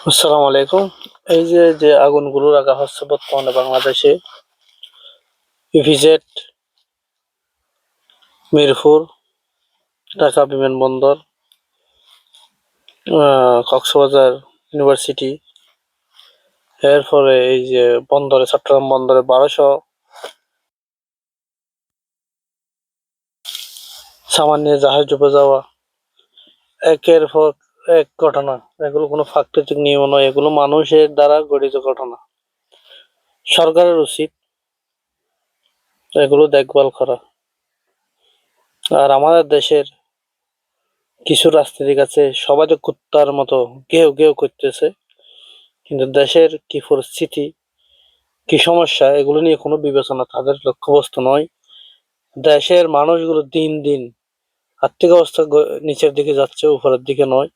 আসসালামু আলাইকুম। এই যে যে আগুনগুলো রাখা হচ্ছে বর্তমানে বাংলাদেশে, ইপিজেড, মিরপুর, ঢাকা বিমানবন্দর, কক্সবাজার ইউনিভার্সিটি, এরপরে এই যে বন্দরে, চট্টগ্রাম বন্দরে 1200 সামান নিয়ে জাহাজ ডুবে যাওয়া, একের পর এক ঘটনা। এগুলো কোনো প্রাকৃতিক নিয়ম নয়, এগুলো মানুষের দ্বারা গঠিত ঘটনা। সরকারের উচিত এগুলো দেখভাল করা। আর আমাদের দেশের কিছু রাজনীতিক আছে, সবাই তো কুত্তার মতো ঘেউ ঘেউ করতেছে, কিন্তু দেশের কি পরিস্থিতি, কি সমস্যা, এগুলো নিয়ে কোনো বিবেচনা তাদের লক্ষ্যবস্তু নয়। দেশের মানুষগুলো দিন দিন আর্থিক অবস্থা নিচের দিকে যাচ্ছে, উপরের দিকে নয়।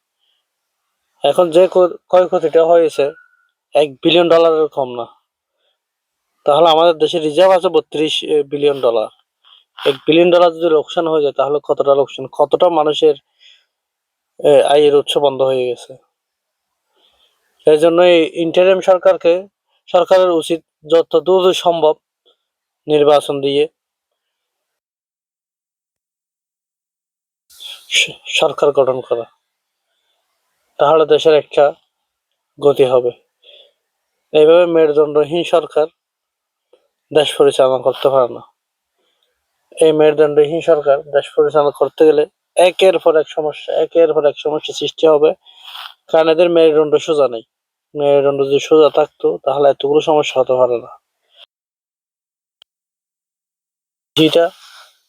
এখন যে ক্ষয়ক্ষতিটা হয়েছে $1 বিলিয়ন কম না। তাহলে আমাদের দেশের রিজার্ভ আছে $32 বিলিয়ন। $1 বিলিয়ন যদি লোকসান হয়ে যায়, তাহলে কতটা লোকসান, কতটা মানুষের আয়ের উৎস বন্ধ হয়ে গেছে। সেই জন্য এই ইন্টারিম সরকারের উচিত যত দূর সম্ভব নির্বাচন দিয়ে সরকার গঠন করা, তাহলে দেশের একটা গতি হবে। এইভাবে মেরুদণ্ডহীন সরকার দেশ পরিচালনা করতে পারে না। এই মেরুদণ্ডহীন সরকার দেশ পরিচালনা করতে গেলে একের পর এক সমস্যা, একের পর এক সমস্যা সৃষ্টি হবে, কারণ এদের মেরুদণ্ড সোজা নেই। মেরুদণ্ড যদি সোজা থাকতো, তাহলে এতগুলো সমস্যা হতে পারে না। যেটা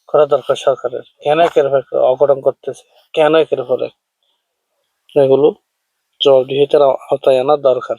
করা দরকার সরকারের, কেন একের পর এক অঘটন করতেছে, কেন একের পর এক, এগুলো জবাবদিহিতার আওতায় আনা দরকার।